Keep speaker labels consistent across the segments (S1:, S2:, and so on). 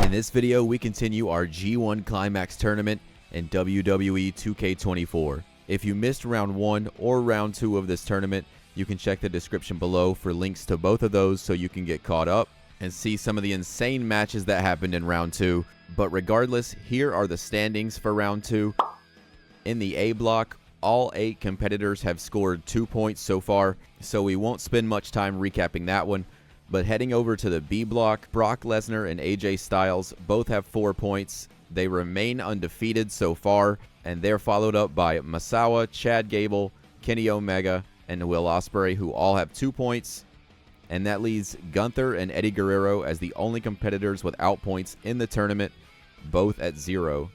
S1: In this video, we continue our G1 Climax tournament in WWE 2k24. If you missed round 1 or round 2 of this tournament, you can check the description below for links to both of those so you can get caught up and see some of the insane matches that happened in round 2. But regardless, here are the standings for round 2. In the A block, all 8 competitors have scored 2 points so far, so we won't spend much time recapping that one. But heading over to the B block, Brock Lesnar and AJ Styles both have 4 points. They remain undefeated so far, and they're followed up by Misawa, Chad Gable, Kenny Omega, and Will Ospreay, who all have 2 points. And that leaves Gunther and Eddie Guerrero as the only competitors without points in the tournament, both at 0.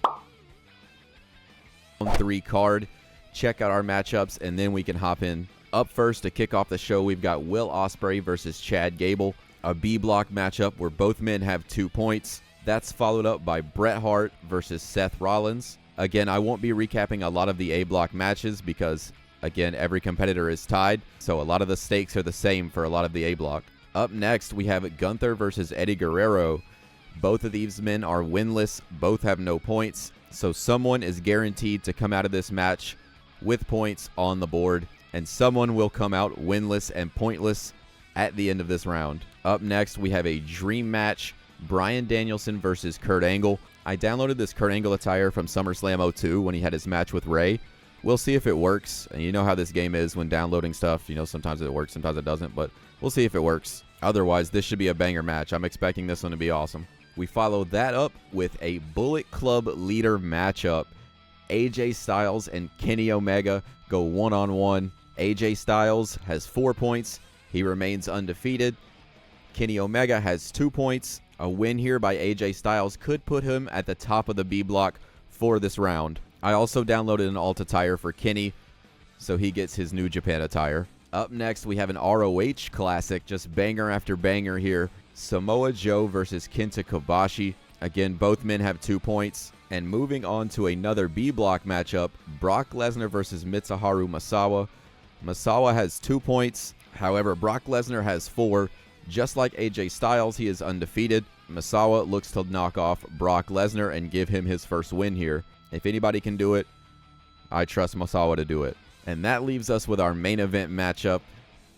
S1: Round 3 card. Check out our matchups, and then we can hop in. Up first to kick off the show, we've got Will Ospreay versus Chad Gable, a B block matchup where both men have 2 points. That's followed up by Bret Hart versus Seth Rollins. Again, I won't be recapping a lot of the A block matches because, again, every competitor is tied, so a lot of the stakes are the same for a lot of the A block. Up next, we have Gunther versus Eddie Guerrero. Both of these men are winless, both have no points, so someone is guaranteed to come out of this match with points on the board, and someone will come out winless and pointless at the end of this round. Up next, we have a dream match, Bryan Danielson versus Kurt Angle. I downloaded this Kurt Angle attire from SummerSlam 02 when he had his match with Ray. We'll see if it works. And you know how this game is when downloading stuff. You know, sometimes it works, sometimes it doesn't, but we'll see if it works. Otherwise, this should be a banger match. I'm expecting this one to be awesome. We follow that up with a Bullet Club leader matchup. AJ Styles and Kenny Omega go one-on-one. AJ Styles has 4 points. He remains undefeated. Kenny Omega has 2 points. A win here by AJ Styles could put him at the top of the B block for this round. I also downloaded an alt attire for Kenny, so he gets his New Japan attire. Up next, we have an ROH classic, just banger after banger here. Samoa Joe versus Kenta Kobashi. Again, both men have 2 points. And moving on to another B block matchup, Brock Lesnar versus Mitsuharu Misawa. Misawa has 2 points. However, Brock Lesnar has 4. Just like AJ Styles, he is undefeated. Misawa looks to knock off Brock Lesnar and give him his first win here. If anybody can do it, I trust Misawa to do it. And that leaves us with our main event matchup,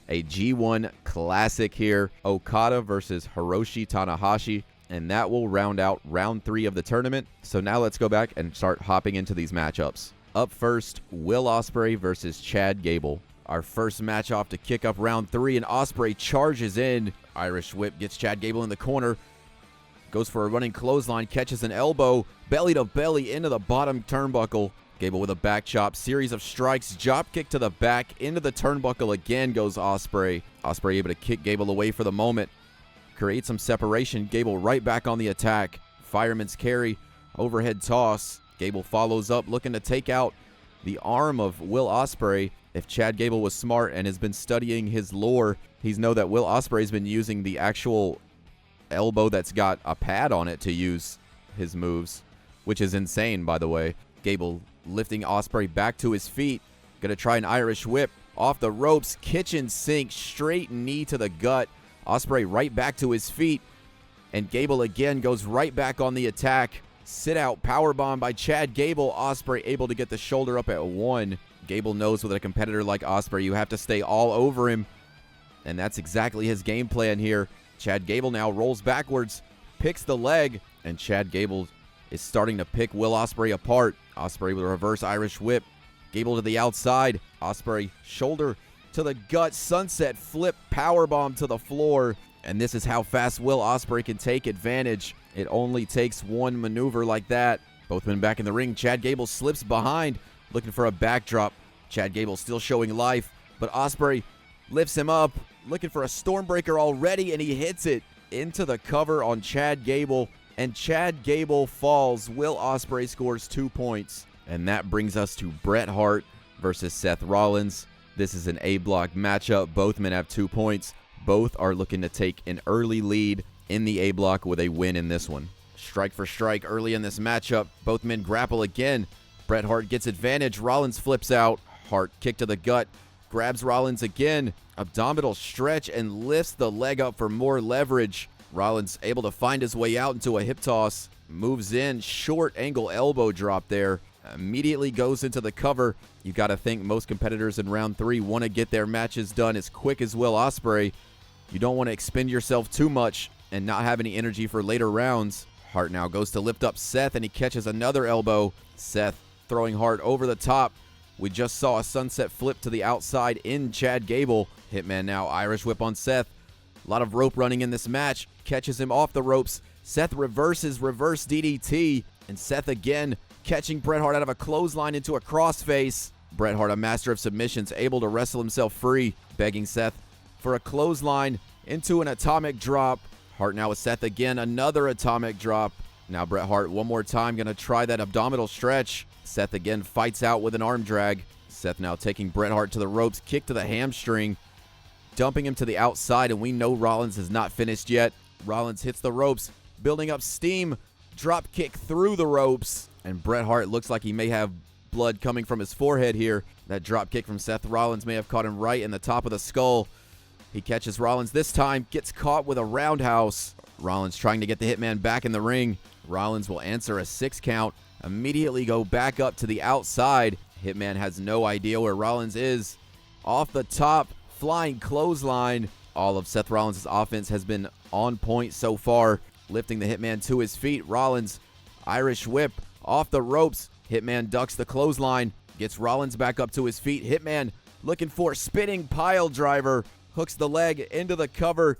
S1: a G1 classic here, Okada versus Hiroshi Tanahashi. And that will round out round 3 of the tournament. So now let's go back and start hopping into these matchups. Up first, Will Ospreay versus Chad Gable. Our first match off to kick up round 3, and Ospreay charges in. Irish whip gets Chad Gable in the corner. Goes for a running clothesline, catches an elbow, belly to belly into the bottom turnbuckle. Gable with a back chop, series of strikes, drop kick to the back, into the turnbuckle again goes Ospreay. Ospreay able to kick Gable away for the moment. Create some separation. Gable right back on the attack. Fireman's carry. Overhead toss. Gable follows up, looking to take out the arm of Will Ospreay. If Chad Gable was smart and has been studying his lore, he's know that Will Ospreay's been using the actual elbow that's got a pad on it to use his moves, which is insane, by the way. Gable lifting Ospreay back to his feet. Gonna try an Irish whip. Off the ropes. Kitchen sink. Straight knee to the gut. Ospreay right back to his feet, and Gable again goes right back on the attack. Sit out powerbomb by Chad Gable. Ospreay able to get the shoulder up at 1. Gable knows with a competitor like Ospreay, you have to stay all over him, and that's exactly his game plan here. Chad Gable now rolls backwards, picks the leg, and Chad Gable is starting to pick Will Ospreay apart. Ospreay with a reverse Irish whip. Gable to the outside. Ospreay shoulder to the gut, sunset flip, powerbomb to the floor. And this is how fast Will Ospreay can take advantage. It only takes one maneuver like that. Both men back in the ring. Chad Gable slips behind, looking for a backdrop. Chad Gable still showing life, but Ospreay lifts him up, looking for a Stormbreaker already, and he hits it into the cover on Chad Gable. And Chad Gable falls. Will Ospreay scores 2 points. And that brings us to Bret Hart versus Seth Rollins. This is an A block matchup. Both men have 2 points. Both are looking to take an early lead in the A block with a win in this one. Strike for strike early in this matchup. Both men grapple again. Bret Hart gets advantage. Rollins flips out. Hart kick to the gut. Grabs Rollins again. Abdominal stretch and lifts the leg up for more leverage. Rollins able to find his way out into a hip toss. Moves in, short angle elbow drop there. Immediately goes into the cover. You got to think most competitors in round 3 want to get their matches done as quick as Will Ospreay. You don't want to expend yourself too much and not have any energy for later rounds. Hart now goes to lift up Seth, and he catches another elbow. Seth throwing Hart over the top. We just saw a sunset flip to the outside in Chad Gable. Hitman now Irish whip on Seth. A lot of rope running in this match. Catches him off the ropes. Seth reverses reverse DDT. And Seth again catching Bret Hart out of a clothesline into a crossface. Bret Hart, a master of submissions, able to wrestle himself free. Begging Seth for a clothesline into an atomic drop. Hart now with Seth again. Another atomic drop. Now Bret Hart one more time going to try that abdominal stretch. Seth again fights out with an arm drag. Seth now taking Bret Hart to the ropes. Kick to the hamstring. Dumping him to the outside, and we know Rollins is not finished yet. Rollins hits the ropes, building up steam. Drop kick through the ropes. And Bret Hart looks like he may have blood coming from his forehead here. That drop kick from Seth Rollins may have caught him right in the top of the skull. He catches Rollins this time, gets caught with a roundhouse. Rollins trying to get the Hitman back in the ring. Rollins will answer a 6 count. Immediately go back up to the outside. Hitman has no idea where Rollins is. Off the top, flying clothesline. All of Seth Rollins' offense has been on point so far. Lifting the Hitman to his feet. Rollins, Irish whip off the ropes. Hitman ducks the clothesline. Gets Rollins back up to his feet. Hitman looking for spinning pile driver. Hooks the leg into the cover.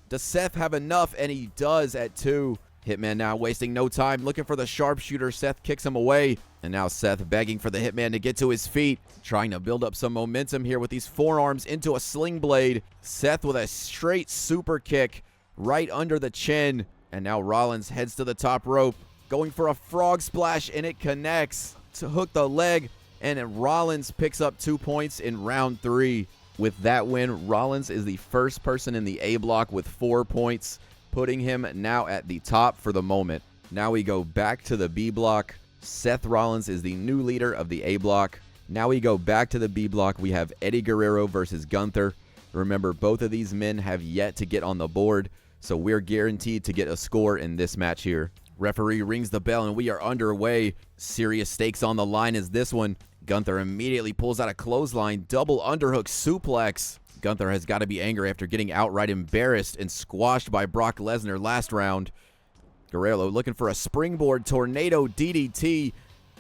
S1: Does Seth have enough? And he does at 2. Hitman now wasting no time, looking for the sharpshooter. Seth kicks him away. And now Seth begging for the Hitman to get to his feet. Trying to build up some momentum here with these forearms into a sling blade. Seth with a straight super kick right under the chin. And now Rollins heads to the top rope. Going for a frog splash, and it connects to hook the leg. And Rollins picks up 2 points in round 3. With that win, Rollins is the first person in the A block with 4 points, putting him now at the top for the moment. Now we go back to the B block. Seth Rollins is the new leader of the A block. Now we go back to the B block. We have Eddie Guerrero versus Gunther. Remember, both of these men have yet to get on the board, so we're guaranteed to get a score in this match here. Referee rings the bell, and we are underway. Serious stakes on the line is this one. Gunther immediately pulls out a clothesline, double underhook suplex. Gunther has got to be angry after getting outright embarrassed and squashed by Brock Lesnar last round. Guerrero looking for a springboard tornado DDT,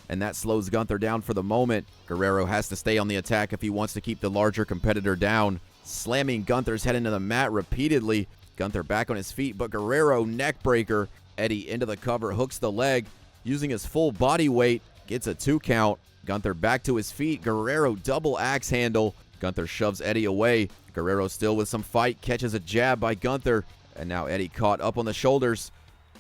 S1: and that slows Gunther down for the moment. Guerrero has to stay on the attack if he wants to keep the larger competitor down. Slamming Gunther's head into the mat repeatedly. Gunther back on his feet, but Guerrero neckbreaker. Eddie into the cover, hooks the leg, using his full body weight, gets a 2 count. Gunther back to his feet. Guerrero double axe handle. Gunther shoves Eddie away. Guerrero still with some fight, catches a jab by Gunther. And now Eddie caught up on the shoulders.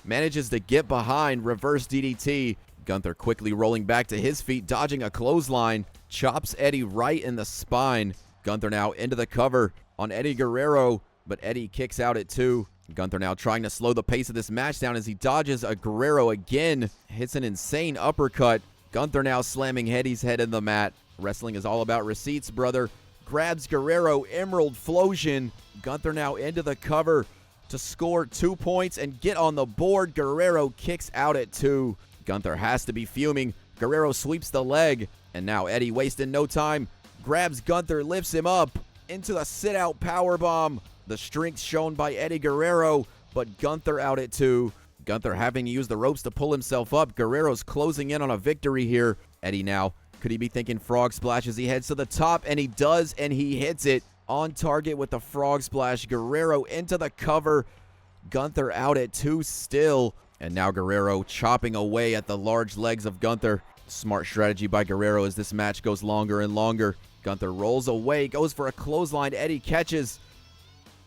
S1: Manages to get behind, reverse DDT. Gunther quickly rolling back to his feet, dodging a clothesline. Chops Eddie right in the spine. Gunther now into the cover on Eddie Guerrero, but Eddie kicks out at 2. Gunther now trying to slow the pace of this match down as he dodges a Guerrero again. Hits an insane uppercut. Gunther now slamming Eddie's head in the mat. Wrestling is all about receipts, brother. Grabs Guerrero, Emerald Flosion. Gunther now into the cover to score 2 points and get on the board. Guerrero kicks out at 2. Gunther has to be fuming. Guerrero sweeps the leg. And now Eddie, wasting no time, grabs Gunther, lifts him up into the sit-out powerbomb. The strength shown by Eddie Guerrero, but Gunther out at 2. Gunther having to use the ropes to pull himself up. Guerrero's closing in on a victory here. Eddie now, could he be thinking frog splash as he heads to the top? And he does, and he hits it on target with the frog splash. Guerrero into the cover. Gunther out at 2 still. And now Guerrero chopping away at the large legs of Gunther. Smart strategy by Guerrero as this match goes longer and longer. Gunther rolls away, goes for a clothesline. Eddie catches.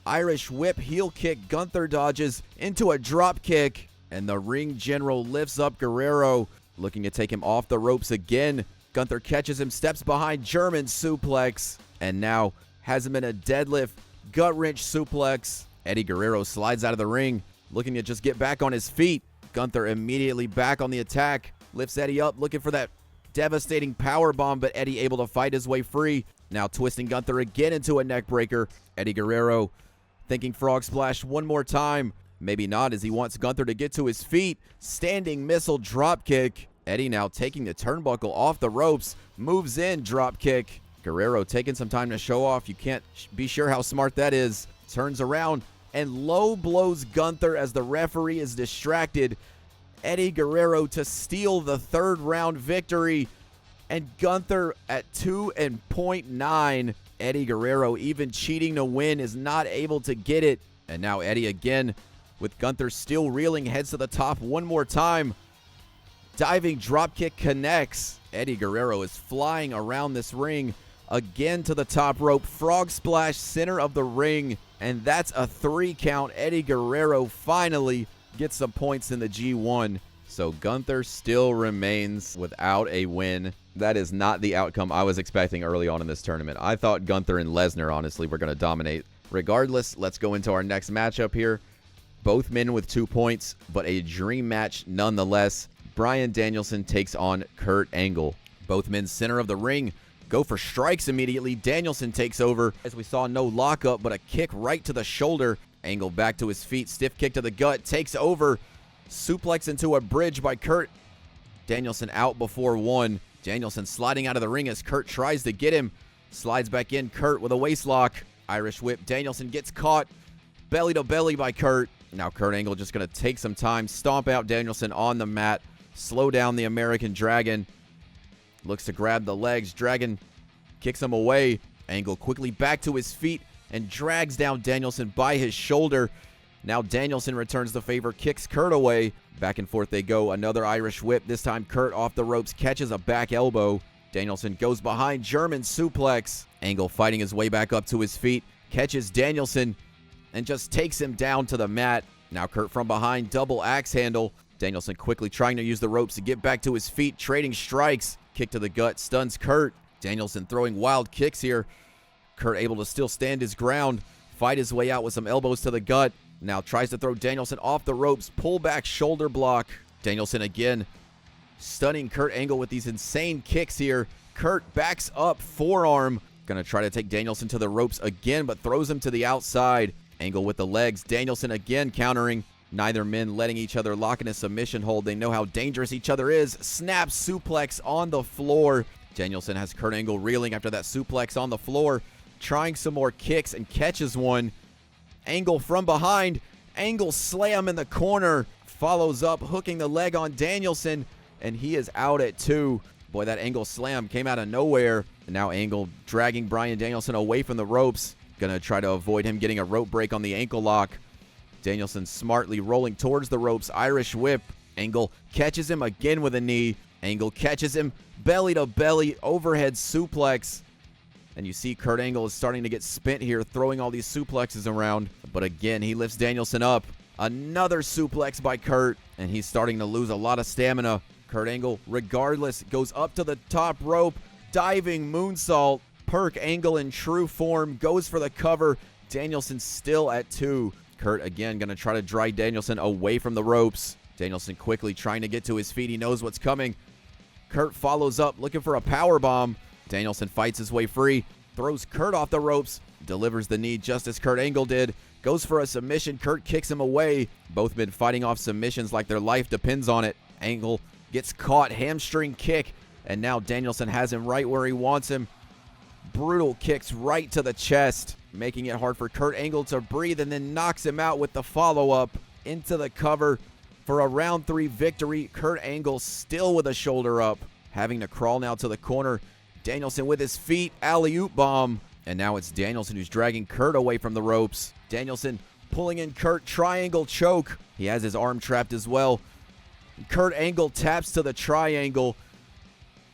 S1: Irish whip, heel kick. Gunther dodges into a drop kick. And the ring general lifts up Guerrero, looking to take him off the ropes again. Gunther catches him, steps behind, German suplex. And now has him in a deadlift, gut wrench suplex. Eddie Guerrero slides out of the ring, looking to just get back on his feet. Gunther immediately back on the attack. Lifts Eddie up, looking for that devastating power bomb, but Eddie able to fight his way free. Now twisting Gunther again into a neck breaker. Eddie Guerrero thinking frog splash one more time. Maybe not, as he wants Gunther to get to his feet. Standing missile drop kick. Eddie now taking the turnbuckle off the ropes. Moves in, drop kick. Guerrero taking some time to show off. You can't be sure how smart that is. Turns around and low blows Gunther as the referee is distracted. Eddie Guerrero to steal the third round victory. And Gunther at 2.9. Eddie Guerrero, even cheating to win, is not able to get it. And now Eddie again, with Gunther still reeling, heads to the top one more time. Diving dropkick connects. Eddie Guerrero is flying around this ring. Again to the top rope. Frog splash, center of the ring. And that's a 3 count. Eddie Guerrero finally gets some points in the G1. So Gunther still remains without a win. That is not the outcome I was expecting early on in this tournament. I thought Gunther and Lesnar, honestly, were going to dominate. Regardless, let's go into our next matchup here. Both men with 2 points, but a dream match nonetheless. Bryan Danielson takes on Kurt Angle. Both men center of the ring. Go for strikes immediately. Danielson takes over. As we saw, no lockup, but a kick right to the shoulder. Angle back to his feet. Stiff kick to the gut. Takes over. Suplex into a bridge by Kurt. Danielson out before 1. Danielson sliding out of the ring as Kurt tries to get him. Slides back in. Kurt with a waistlock. Irish whip. Danielson gets caught. Belly to belly by Kurt. Now Kurt Angle just going to take some time. Stomp out Danielson on the mat. Slow down the American Dragon. Looks to grab the legs. Dragon kicks him away. Angle quickly back to his feet and drags down Danielson by his shoulder. Now Danielson returns the favor, kicks Kurt away. Back and forth they go. Another Irish whip. This time Kurt off the ropes, catches a back elbow. Danielson goes behind, German suplex. Angle fighting his way back up to his feet, catches Danielson and just takes him down to the mat. Now Kurt from behind, double axe handle. Danielson quickly trying to use the ropes to get back to his feet, trading strikes. Kick to the gut, stuns Kurt. Danielson throwing wild kicks here. Kurt able to still stand his ground, fight his way out with some elbows to the gut. Now tries to throw Danielson off the ropes, pull back shoulder block. Danielson again stunning Kurt Angle with these insane kicks here. Kurt backs up, forearm. Gonna try to take Danielson to the ropes again, but throws him to the outside. Angle with the legs. Danielson again countering. Neither men letting each other lock in a submission hold. They know how dangerous each other is. Snap suplex on the floor. Danielson has Kurt Angle reeling after that suplex on the floor. Trying some more kicks and catches one. Angle from behind. Angle slam in the corner. Follows up, hooking the leg on Danielson. And he is out at 2. Boy, that Angle slam came out of nowhere. And now Angle dragging Bryan Danielson away from the ropes. Gonna try to avoid him getting a rope break on the ankle lock. Danielson smartly rolling towards the ropes. Irish whip. Angle catches him again with a knee. Angle catches him belly to belly. Overhead suplex. And you see Kurt Angle is starting to get spent here, throwing all these suplexes around. But again, he lifts Danielson up. Another suplex by Kurt. And he's starting to lose a lot of stamina. Kurt Angle, regardless, goes up to the top rope. Diving moonsault. Perk Angle in true form. Goes for the cover. Danielson still at 2. Kurt again going to try to drive Danielson away from the ropes. Danielson quickly trying to get to his feet. He knows what's coming. Kurt follows up, looking for a power bomb. Danielson fights his way free. Throws Kurt off the ropes. Delivers the knee just as Kurt Angle did. Goes for a submission. Kurt kicks him away. Both men fighting off submissions like their life depends on it. Angle gets caught. Hamstring kick. And now Danielson has him right where he wants him. Brutal kicks right to the chest, making it hard for Kurt Angle to breathe, and then knocks him out with the follow-up into the cover for a round 3 victory. Kurt Angle still with a shoulder up, having to crawl now to the corner. Danielson with his feet, alley-oop bomb. And now it's Danielson who's dragging Kurt away from the ropes. Danielson pulling in Kurt, triangle choke. He has his arm trapped as well. Kurt Angle taps to the triangle.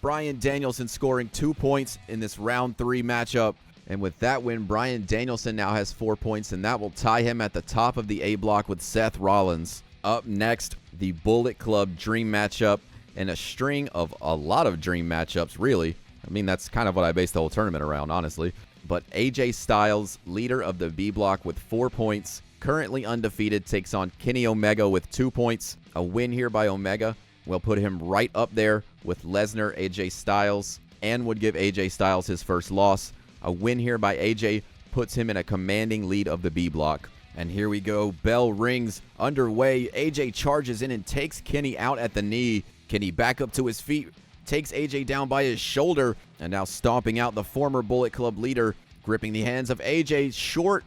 S1: Bryan Danielson scoring 2 points in this round 3 matchup. And with that win, Bryan Danielson now has 4 points, and that will tie him at the top of the A block with Seth Rollins. Up next, the Bullet Club dream matchup, and a string of a lot of dream matchups, really. I mean, that's kind of what I based the whole tournament around, honestly. But AJ Styles, leader of the B block with 4 points, currently undefeated, takes on Kenny Omega with 2 points. A win here by Omega will put him right up there with Lesnar, AJ Styles, and would give AJ Styles his first loss. A win here by AJ puts him in a commanding lead of the B block. And here we go. Bell rings underway. AJ charges in and takes Kenny out at the knee. Kenny back up to his feet, takes AJ down by his shoulder, and now stomping out the former Bullet Club leader, gripping the hands of AJ. Short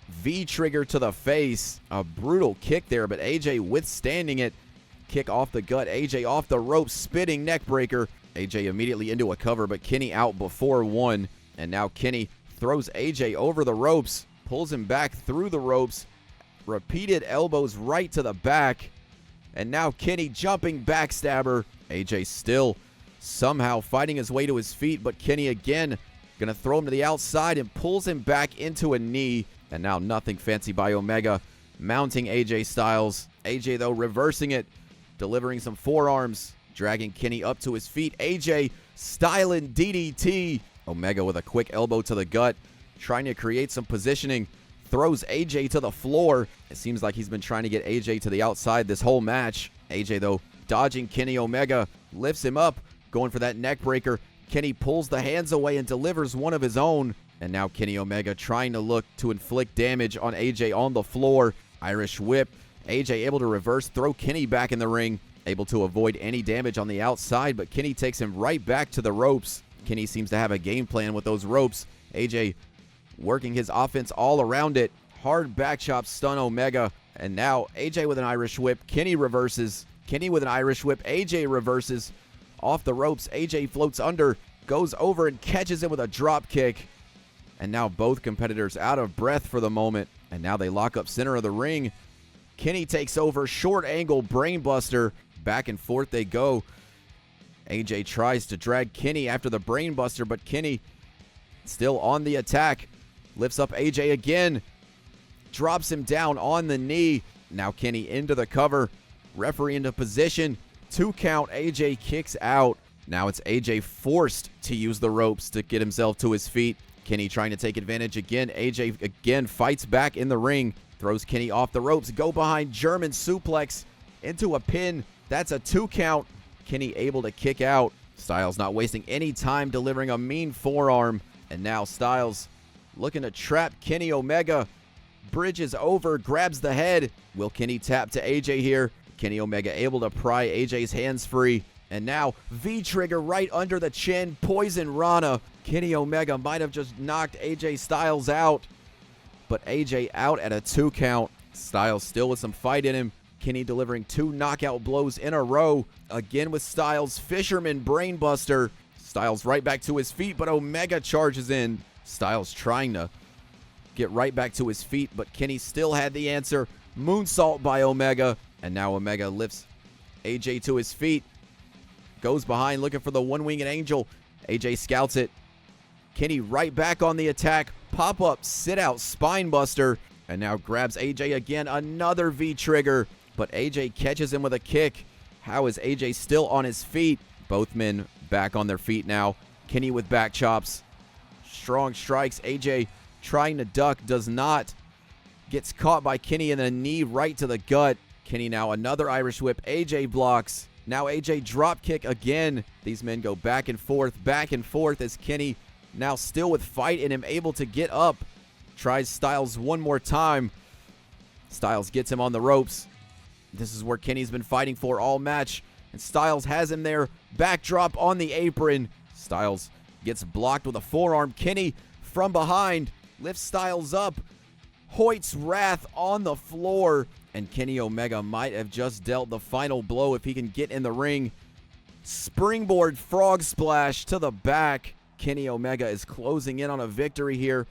S1: V-trigger to the face. A brutal kick there, but AJ withstanding it. Kick off the gut. AJ off the ropes, spitting neck breaker. AJ immediately into a cover, but Kenny out before one. And now Kenny throws AJ over the ropes, pulls him back through the ropes. Repeated elbows right to the back. And now Kenny jumping backstabber. AJ still somehow fighting his way to his feet, but Kenny again going to throw him to the outside and pulls him back into a knee. And now nothing fancy by Omega, mounting AJ Styles. AJ, though, reversing it, delivering some forearms, dragging Kenny up to his feet. AJ styling DDT. Omega with a quick elbow to the gut, trying to create some positioning. Throws AJ to the floor. It seems like he's been trying to get AJ to the outside this whole match. AJ, though, dodging Kenny Omega, lifts him up, going for that neck breaker. Kenny pulls the hands away and delivers one of his own. And now Kenny Omega trying to look to inflict damage on AJ on the floor. Irish whip. AJ able to reverse, throw Kenny back in the ring. Able to avoid any damage on the outside, but Kenny takes him right back to the ropes. Kenny seems to have a game plan with those ropes. AJ working his offense all around it. Hard back chop, stun Omega. And now AJ with an Irish whip. Kenny reverses. Kenny with an Irish whip. AJ reverses. Off the ropes. AJ floats under. Goes over and catches him with a drop kick. And now both competitors out of breath for the moment. And now they lock up center of the ring. Kenny takes over. Short angle brainbuster. Back and forth they go. AJ tries to drag Kenny after the brainbuster, but Kenny still on the attack. Lifts up AJ again. Drops him down on the knee. Now Kenny into the cover. Referee into position. 2 count. AJ kicks out. Now it's AJ forced to use the ropes to get himself to his feet. Kenny trying to take advantage again. AJ again fights back in the ring. Throws Kenny off the ropes. Go behind German suplex into a pin. That's a 2 count. Kenny able to kick out. Styles not wasting any time, delivering a mean forearm. And now Styles looking to trap Kenny Omega. Bridges over, grabs the head. Will Kenny tap to AJ here? Kenny Omega able to pry AJ's hands free. And now V-trigger right under the chin. Poison Rana. Kenny Omega might have just knocked AJ Styles out. But AJ out at a 2 count. Styles still with some fight in him. Kenny delivering 2 knockout blows in a row. Again with Styles. Fisherman brainbuster. Styles right back to his feet, but Omega charges in. Styles trying to get right back to his feet, but Kenny still had the answer. Moonsault by Omega. And now Omega lifts AJ to his feet. Goes behind looking for the one-winged angel. AJ scouts it. Kenny right back on the attack. Pop-up, sit-out, spine buster. And now grabs AJ again. Another V-trigger. But AJ catches him with a kick. How is AJ still on his feet? Both men back on their feet now. Kenny with back chops. Strong strikes. AJ trying to duck. Does not. Gets caught by Kenny in a knee right to the gut. Kenny now another Irish whip. AJ blocks. Now AJ drop kick again. These men go back and forth as Kenny now still with fight in him, able to get up. Tries Styles one more time. Styles gets him on the ropes. This is where Kenny's been fighting for all match. And Styles has him there. Backdrop on the apron. Styles gets blocked with a forearm. Kenny from behind lifts Styles up. Hoyt's Wrath on the floor. And Kenny Omega might have just dealt the final blow if he can get in the ring. Springboard frog splash to the back. Kenny Omega is closing in on a victory here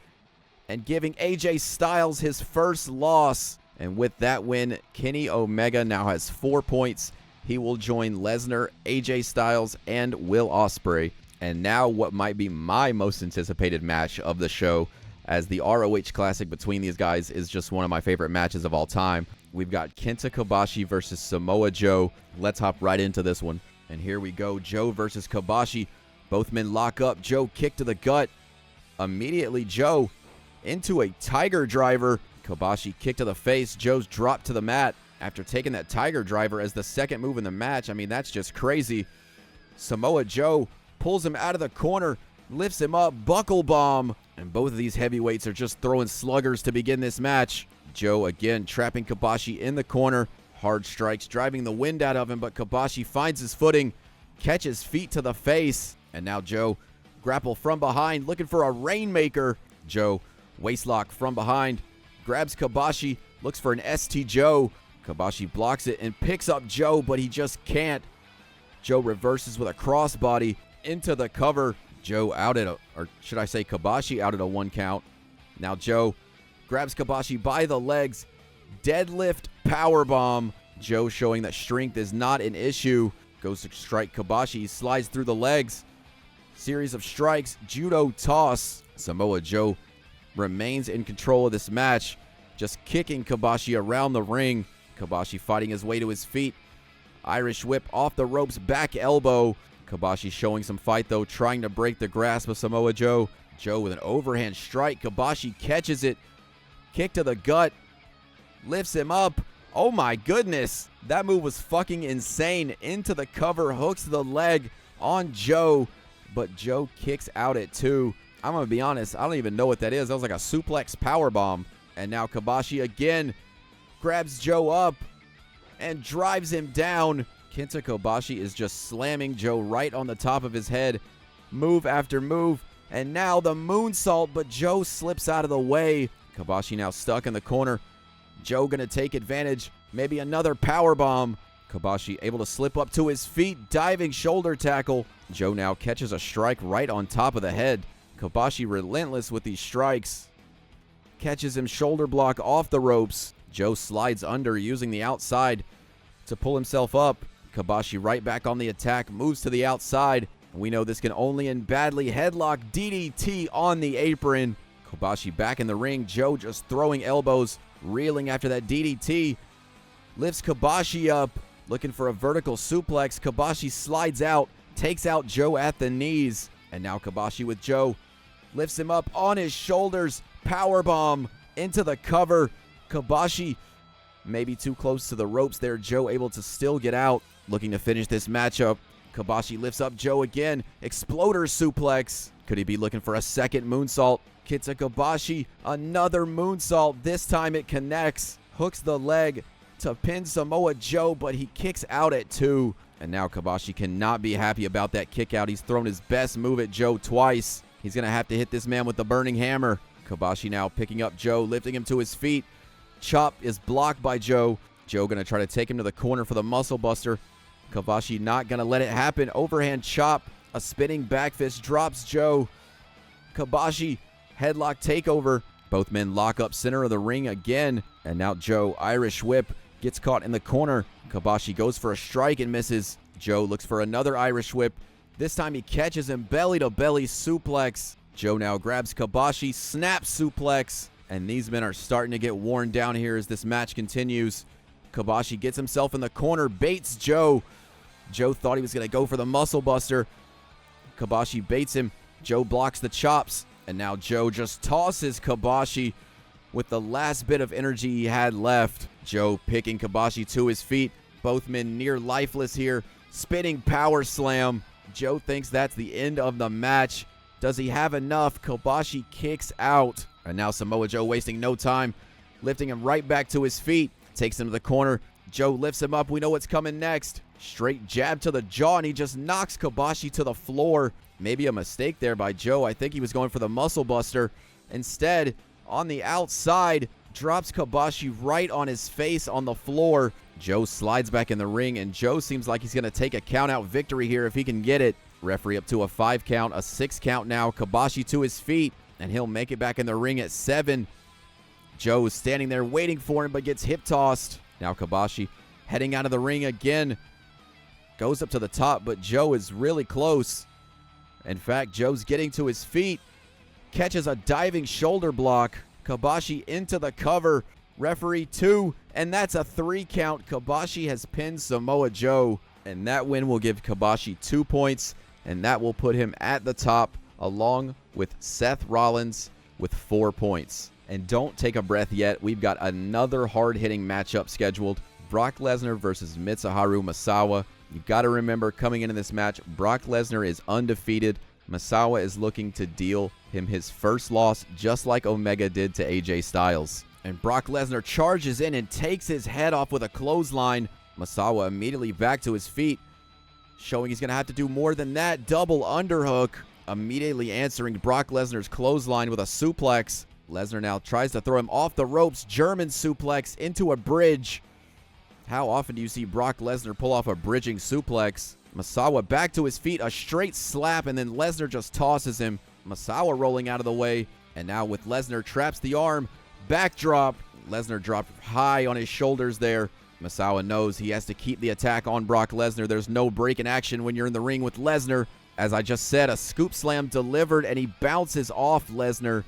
S1: and giving AJ Styles his first loss. And with that win, Kenny Omega now has 4 points. He will join Lesnar, AJ Styles, and Will Ospreay. And now what might be my most anticipated match of the show, as the ROH Classic between these guys is just one of my favorite matches of all time. We've got Kenta Kobashi versus Samoa Joe. Let's hop right into this one. And here we go, Joe versus Kobashi. Both men lock up. Joe kick to the gut. Immediately Joe into a Tiger Driver. Kobashi kick to the face. Joe's dropped to the mat after taking that Tiger Driver as the second move in the match. I mean, that's just crazy. Samoa Joe pulls him out of the corner, lifts him up, buckle bomb. And both of these heavyweights are just throwing sluggers to begin this match. Joe again trapping Kabashi in the corner. Hard strikes, driving the wind out of him, but Kabashi finds his footing, catches feet to the face, and now Joe grapple from behind, looking for a rainmaker. Joe waistlock from behind, grabs Kabashi, looks for an ST Joe. Kabashi blocks it and picks up Joe, but he just can't. Joe reverses with a crossbody into the cover. Joe out at or should I say Kabashi out at a 1 count. Now Joe grabs Kabashi by the legs, deadlift powerbomb. Joe showing that strength is not an issue. Goes to strike Kabashi. He slides through the legs. Series of strikes. Judo toss. Samoa Joe remains in control of this match. Just kicking Kabashi around the ring. Kabashi fighting his way to his feet. Irish whip off the ropes. Back elbow. Kabashi showing some fight though. Trying to break the grasp of Samoa Joe. Joe with an overhand strike. Kabashi catches it. Kick to the gut. Lifts him up. Oh my goodness. That move was fucking insane. Into the cover. Hooks the leg on Joe. But Joe kicks out at 2. I'm going to be honest. I don't even know what that is. That was like a suplex powerbomb. And now Kabashi again grabs Joe up and drives him down. Kenta Kobashi is just slamming Joe right on the top of his head. Move after move. And now the moonsault. But Joe slips out of the way. Kabashi now stuck in the corner. Joe gonna take advantage. Maybe another powerbomb. Kabashi able to slip up to his feet. Diving shoulder tackle. Joe now catches a strike right on top of the head. Kabashi relentless with these strikes. Catches him shoulder block off the ropes. Joe slides under using the outside to pull himself up. Kabashi right back on the attack. Moves to the outside. We know this can only end badly. Headlock DDT on the apron. Kobashi back in the ring. Joe just throwing elbows. Reeling after that DDT. Lifts Kabashi up. Looking for a vertical suplex. Kabashi slides out. Takes out Joe at the knees. And now Kabashi with Joe. Lifts him up on his shoulders. Powerbomb into the cover. Kabashi maybe too close to the ropes there. Joe able to still get out. Looking to finish this matchup. Kabashi lifts up Joe again. Exploder suplex. Could he be looking for a second moonsault? Kenta Kabashi, another moonsault. This time it connects. Hooks the leg to pin Samoa Joe, but he kicks out at 2. And now Kabashi cannot be happy about that kick out. He's thrown his best move at Joe twice. He's going to have to hit this man with the burning hammer. Kabashi now picking up Joe, lifting him to his feet. Chop is blocked by Joe. Joe going to try to take him to the corner for the muscle buster. Kabashi not going to let it happen. Overhand chop. A spinning back fist drops Joe. Kabashi headlock takeover. Both men lock up center of the ring again. And now Joe, Irish whip, gets caught in the corner. Kabashi goes for a strike and misses. Joe looks for another Irish whip. This time he catches him belly to belly suplex. Joe now grabs Kabashi, snap suplex. And these men are starting to get worn down here as this match continues. Kabashi gets himself in the corner, baits Joe. Joe thought he was going to go for the muscle buster. Kabashi baits him. Joe blocks the chops. And now Joe just tosses Kabashi with the last bit of energy he had left. Joe picking Kabashi to his feet. Both men near lifeless here. Spinning power slam. Joe thinks that's the end of the match. Does he have enough? Kabashi kicks out. And now Samoa Joe wasting no time. Lifting him right back to his feet. Takes him to the corner. Joe lifts him up. We know what's coming next. Straight jab to the jaw, and he just knocks Kabashi to the floor. Maybe a mistake there by Joe. I think he was going for the muscle buster. Instead, on the outside, drops Kabashi right on his face on the floor. Joe slides back in the ring, and Joe seems like he's going to take a count-out victory here if he can get it. Referee up to a 5 count, a 6 count now. Kabashi to his feet, and he'll make it back in the ring at 7. Joe is standing there waiting for him, but gets hip-tossed. Now Kabashi heading out of the ring again. Goes up to the top, but Joe is really close. In fact, Joe's getting to his feet. Catches a diving shoulder block. Kabashi into the cover. Referee 2, and that's a 3 count. Kabashi has pinned Samoa Joe, and that win will give Kabashi 2 points, and that will put him at the top along with Seth Rollins with 4 points. And don't take a breath yet. We've got another hard-hitting matchup scheduled. Brock Lesnar versus Mitsuharu Misawa. You've got to remember, coming into this match, Brock Lesnar is undefeated. Misawa is looking to deal him his first loss, just like Omega did to AJ Styles. And Brock Lesnar charges in and takes his head off with a clothesline. Misawa immediately back to his feet, showing he's going to have to do more than that. Double underhook, immediately answering Brock Lesnar's clothesline with a suplex. Lesnar now tries to throw him off the ropes. German suplex into a bridge. How often do you see Brock Lesnar pull off a bridging suplex? Misawa back to his feet, a straight slap, and then Lesnar just tosses him. Misawa rolling out of the way, and now with Lesnar traps the arm. Backdrop. Lesnar dropped high on his shoulders there. Misawa knows he has to keep the attack on Brock Lesnar. There's no break in action when you're in the ring with Lesnar. As I just said, a scoop slam delivered, and he bounces off Lesnar.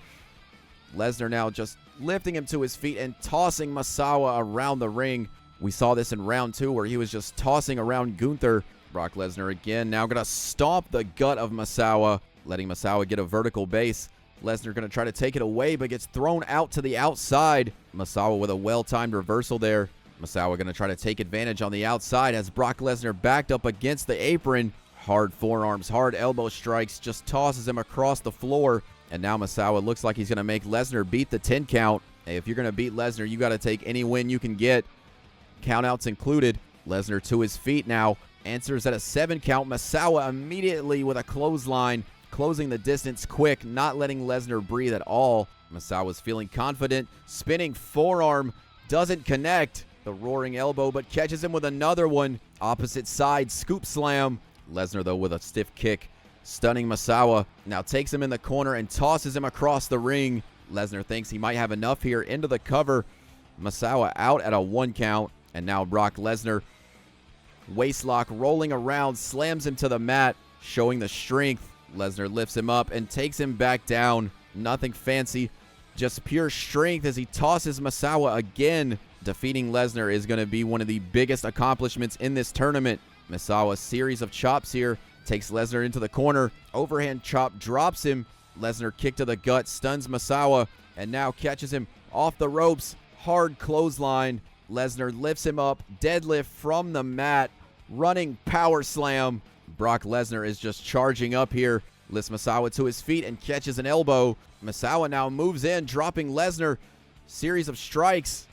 S1: Lesnar now just lifting him to his feet and tossing Misawa around the ring. We saw this in round 2 where he was just tossing around Gunther. Brock Lesnar again now going to stomp the gut of Misawa, letting Misawa get a vertical base. Lesnar going to try to take it away, but gets thrown out to the outside. Misawa with a well-timed reversal there. Misawa going to try to take advantage on the outside as Brock Lesnar backed up against the apron. Hard forearms, hard elbow strikes, just tosses him across the floor. And now Misawa looks like he's going to make Lesnar beat the 10 count. Hey, if you're going to beat Lesnar, you got to take any win you can get, countouts included. Lesnar to his feet now, answers at a 7 count. Misawa immediately with a clothesline, closing the distance quick, not letting Lesnar breathe at all. Misawa's feeling confident, spinning forearm, doesn't connect. The roaring elbow, but catches him with another one. Opposite side, scoop slam. Lesnar, though, with a stiff kick, stunning Misawa. Now takes him in the corner and tosses him across the ring. Lesnar thinks he might have enough here into the cover. Misawa out at a 1 count. And now Brock Lesnar, waistlock rolling around, slams him to the mat, showing the strength. Lesnar lifts him up and takes him back down. Nothing fancy, just pure strength as he tosses Misawa again. Defeating Lesnar is going to be one of the biggest accomplishments in this tournament. Misawa's series of chops here takes Lesnar into the corner. Overhand chop drops him. Lesnar kick to the gut, stuns Misawa, and now catches him off the ropes. Hard clothesline. Lesnar lifts him up. Deadlift from the mat. Running power slam. Brock Lesnar is just charging up here. Lifts Misawa to his feet and catches an elbow. Misawa now moves in, dropping Lesnar. Series of strikes.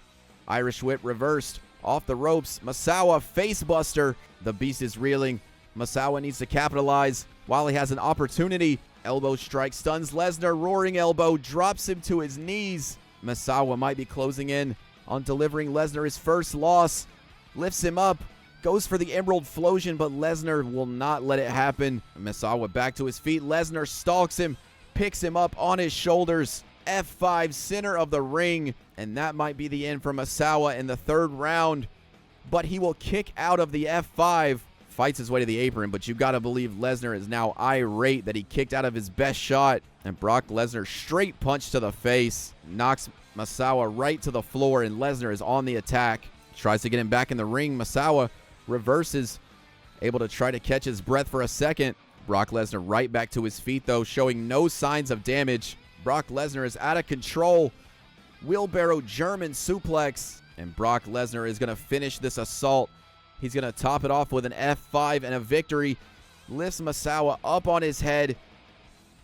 S1: Irish whip reversed. Off the ropes. Misawa facebuster. The beast is reeling. Misawa needs to capitalize while he has an opportunity. Elbow strike stuns Lesnar. Roaring elbow drops him to his knees. Misawa might be closing in on delivering Lesnar his first loss. Lifts him up. Goes for the Emerald Flosion, but Lesnar will not let it happen. Misawa back to his feet. Lesnar stalks him. Picks him up on his shoulders. F5 center of the ring. And that might be the end for Misawa in the 3rd round. But he will kick out of the F5. Fights his way to the apron, but you got to believe Lesnar is now irate that he kicked out of his best shot. And Brock Lesnar straight punch to the face. Knocks Misawa right to the floor, and Lesnar is on the attack. Tries to get him back in the ring. Misawa reverses, able to try to catch his breath for a second. Brock Lesnar right back to his feet, though, showing no signs of damage. Brock Lesnar is out of control. Wheelbarrow German suplex. And Brock Lesnar is going to finish this assault. He's going to top it off with an F5 and a victory. Lifts Misawa up on his head.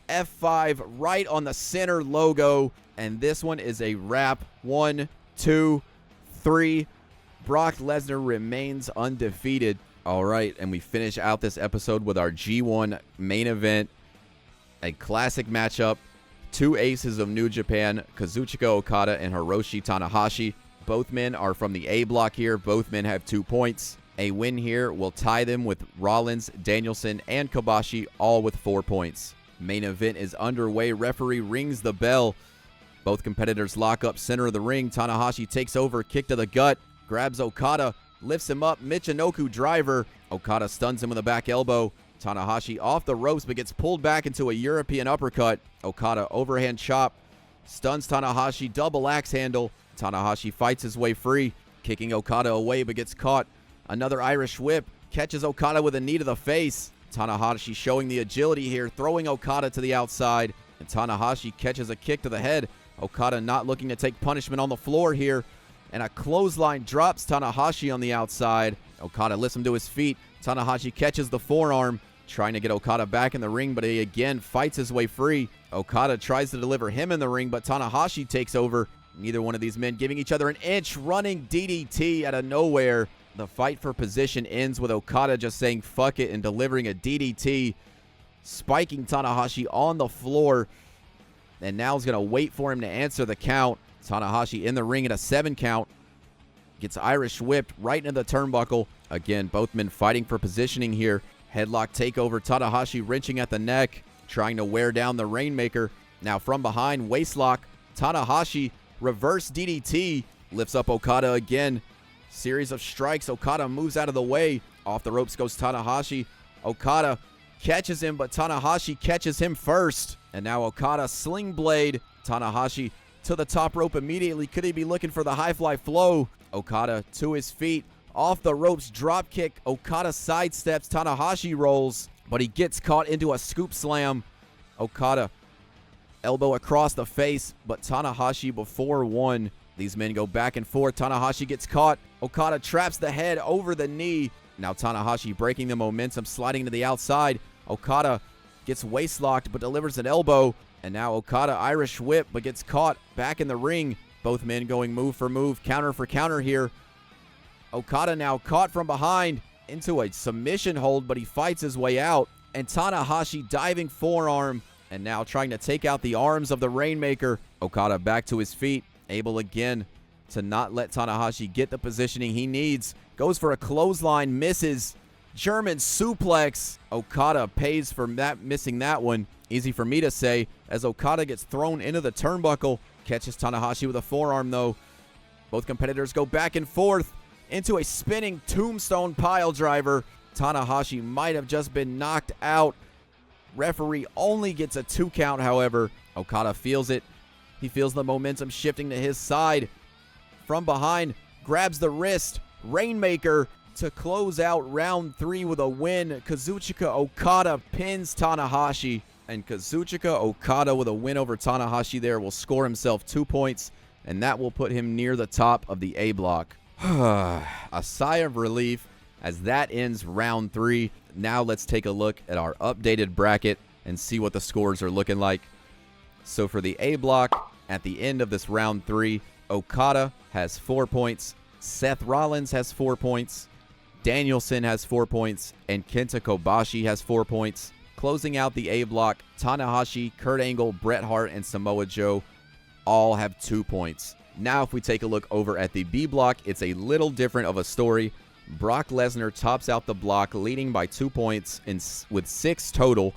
S1: F5 right on the center logo. And this one is a wrap. 1, 2, 3. Brock Lesnar remains undefeated. All right, and we finish out this episode with our G1 main event. A classic matchup. 2 aces of New Japan, Kazuchika Okada and Hiroshi Tanahashi. Both men are from the A block here. Both men have 2 points. A win here will tie them with Rollins, Danielson, and Kobashi, all with 4 points. Main event is underway. Referee rings the bell. Both competitors lock up center of the ring. Tanahashi takes over, kick to the gut, grabs Okada, lifts him up, Michinoku driver. Okada stuns him with a back elbow. Tanahashi off the ropes but gets pulled back into a European uppercut. Okada overhand chop, stuns Tanahashi, double axe handle. Tanahashi fights his way free, kicking Okada away but gets caught. Another Irish whip, catches Okada with a knee to the face. Tanahashi showing the agility here, throwing Okada to the outside. And Tanahashi catches a kick to the head. Okada not looking to take punishment on the floor here. And a clothesline drops Tanahashi on the outside. Okada lifts him to his feet. Tanahashi catches the forearm, trying to get Okada back in the ring, but he again fights his way free. Okada tries to deliver him in the ring, but Tanahashi takes over. Neither one of these men giving each other an inch. Running DDT out of nowhere. The fight for position ends with Okada just saying fuck it and delivering a DDT, spiking Tanahashi on the floor. And now he's going to wait for him to answer the count. Tanahashi in the ring at a 7 count. Gets Irish whipped right into the turnbuckle. Again, both men fighting for positioning here. Headlock takeover. Tanahashi wrenching at the neck, trying to wear down the Rainmaker. Now from behind, waistlock. Tanahashi, reverse DDT. Lifts up Okada again. Series of strikes. Okada moves out of the way. Off the ropes goes Tanahashi. Okada catches him, but Tanahashi catches him first. And now Okada sling blade. Tanahashi to the top rope immediately. Could he be looking for the high fly flow? Okada to his feet. Off the ropes, drop kick. Okada sidesteps. Tanahashi rolls, but he gets caught into a scoop slam. Okada elbow across the face, but Tanahashi before one. These men go back and forth. Tanahashi gets caught. Okada traps the head over the knee. Now Tanahashi breaking the momentum, sliding to the outside. Okada gets waist-locked but delivers an elbow. And now Okada Irish whip but gets caught back in the ring. Both men going move for move, counter for counter here. Okada now caught from behind into a submission hold, but he fights his way out. And Tanahashi diving forearm and now trying to take out the arms of the Rainmaker. Okada back to his feet, able again to not let Tanahashi get the positioning he needs. Goes for a clothesline, misses. German suplex. Okada pays for that, missing that one. Easy for me to say as Okada gets thrown into the turnbuckle. Catches Tanahashi with a forearm though. Both competitors go back and forth into a spinning tombstone pile driver. Tanahashi might have just been knocked out. Referee only gets a 2 count, however. Okada feels it. He feels the momentum shifting to his side. From behind, grabs the wrist. Rainmaker to close out round 3 with a win. Kazuchika Okada pins Tanahashi. And Kazuchika Okada with a win over Tanahashi there will score himself 2 points. And that will put him near the top of the A block. A sigh of relief as that ends round 3. Now let's take a look at our updated bracket and see what the scores are looking like. So for the A block, at the end of this round 3, Okada has 4 points. Seth Rollins has 4 points. Danielson has 4 points. And Kenta Kobashi has 4 points. Closing out the A block, Tanahashi, Kurt Angle, Bret Hart, and Samoa Joe all have 2 points. Now if we take a look over at the B block, it's a little different of a story. Brock Lesnar tops out the block, leading by 2 points with 6 total,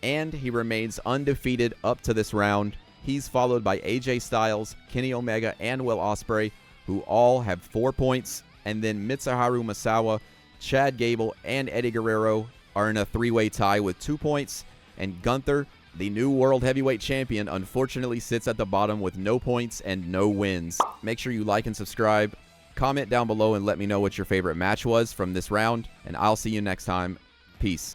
S1: and he remains undefeated up to this round. He's followed by AJ Styles, Kenny Omega, and Will Ospreay, who all have 4 points, and then Mitsuharu Misawa, Chad Gable, and Eddie Guerrero are in a 3-way tie with 2 points, and Gunther, the new World Heavyweight Champion, unfortunately sits at the bottom with no points and no wins. Make sure you like and subscribe. Comment down below and let me know what your favorite match was from this round, and I'll see you next time. Peace.